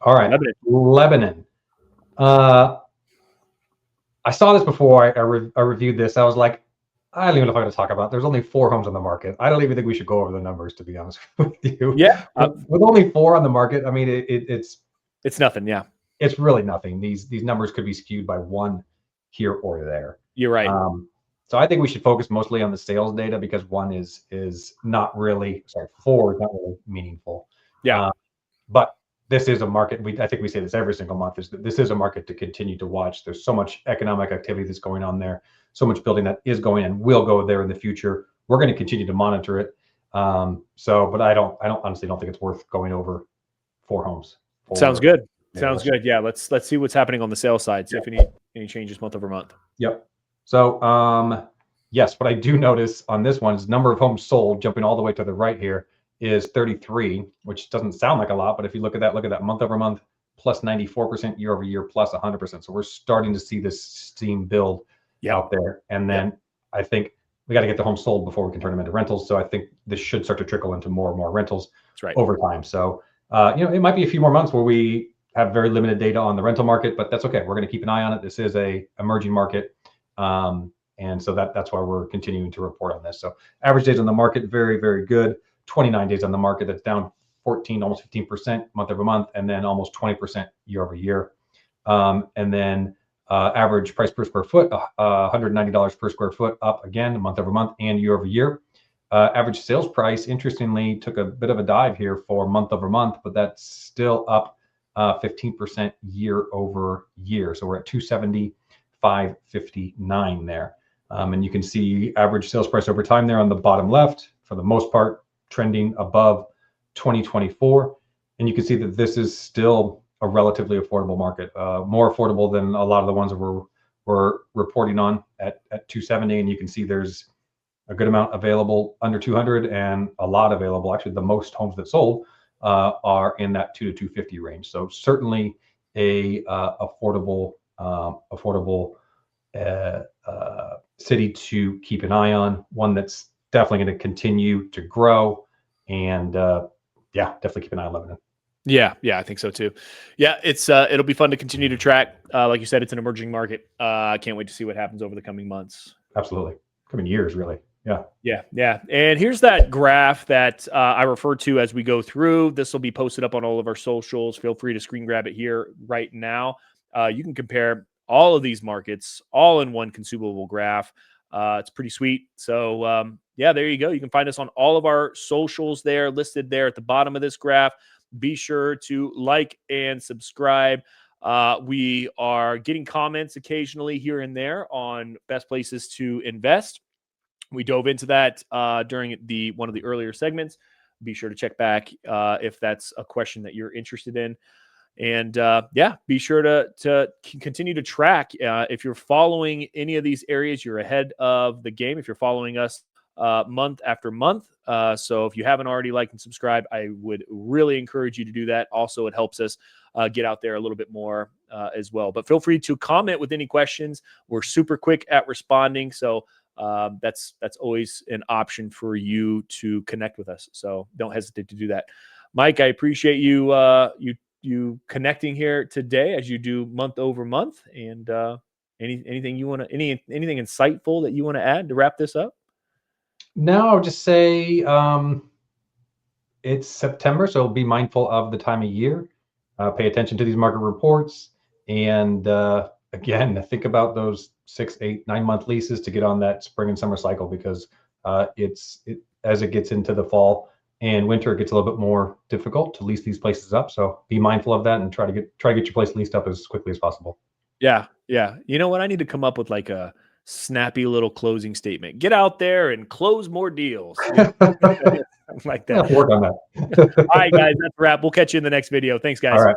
All right, Lebanon. I saw this before I reviewed this. I was like, I don't even know if I'm going to talk about it. There's only 4 homes on the market. I don't even think we should go over the numbers, to be honest with you. Yeah. With only 4 on the market, I mean, it's nothing. Yeah. It's really nothing. These numbers could be skewed by 1 here or there. You're right. So I think we should focus mostly on the sales data because 4 is not really meaningful. Yeah. But this is a market. I think we say this every single month. This is a market to continue to watch. There's so much economic activity that's going on there, so much building that is going and will go there in the future. We're going to continue to monitor it. But I honestly don't think it's worth going over 4 homes. Sounds good. Sounds good. Yeah, let's see what's happening on the sales side. See if any changes month over month. Yep. So yes, what I do notice on this one is number of homes sold, jumping all the way to the right here, is 33, which doesn't sound like a lot, but if you look at that month over month, plus 94% year over year, plus 100%. So we're starting to see this steam build out there. And then I think we got to get the homes sold before we can turn them into rentals. So I think this should start to trickle into more and more rentals over time. So it might be a few more months where we have very limited data on the rental market, but that's okay. We're going to keep an eye on it. This is a emerging market. And so that's why we're continuing to report on this. So average days on the market, very, very good. 29 days on the market, that's down 14, almost 15% month over month, and then almost 20% year over year. And then average price per square foot, $190 per square foot, up again month over month and year over year. Average sales price, interestingly, took a bit of a dive here for month over month, but that's still up 15% year over year. So we're at 270,559 there. And you can see average sales price over time there on the bottom left, for the most part, trending above 2024. And you can see that this is still a relatively affordable market, more affordable than a lot of the ones that we're reporting on at 270. And you can see there's a good amount available under 200 and a lot available. Actually, the most homes that sold are in that 2 to 250 range. So certainly a affordable city to keep an eye on, one that's definitely going to continue to grow. And definitely keep an eye on Lebanon. Yeah, I think so too. Yeah, it'll be fun to continue to track. Like you said, it's an emerging market. I can't wait to see what happens over the coming months. Absolutely. Coming years, really. Yeah. And here's that graph that I refer to as we go through. This will be posted up on all of our socials. Feel free to screen grab it here right now. You can compare all of these markets all in one consumable graph. It's pretty sweet. So there you go. You can find us on all of our socials there, listed there at the bottom of this graph. Be sure to like and subscribe. We are getting comments occasionally here and there on best places to invest. We dove into that during one of the earlier segments. Be sure to check back if that's a question that you're interested in. And be sure to continue to track. If you're following any of these areas, you're ahead of the game. If you're following us month after month. So if you haven't already liked and subscribed, I would really encourage you to do that. Also, it helps us get out there a little bit more as well. But feel free to comment with any questions. We're super quick at responding. So that's always an option for you to connect with us. So don't hesitate to do that. Mike, I appreciate you connecting here today as you do month over month. And anything insightful that you want to add to wrap this up? No, I'll just say it's September, so be mindful of the time of year. Pay attention to these market reports, and again, think about those 6, 8, 9 month leases to get on that spring and summer cycle, because as it gets into the fall and winter, it gets a little bit more difficult to lease these places up. So be mindful of that and try to get your place leased up as quickly as possible. Yeah. You know what? I need to come up with like a snappy little closing statement. Get out there and close more deals. Like that. Work on that. All right, guys, that's a wrap. We'll catch you in the next video. Thanks, guys. All right.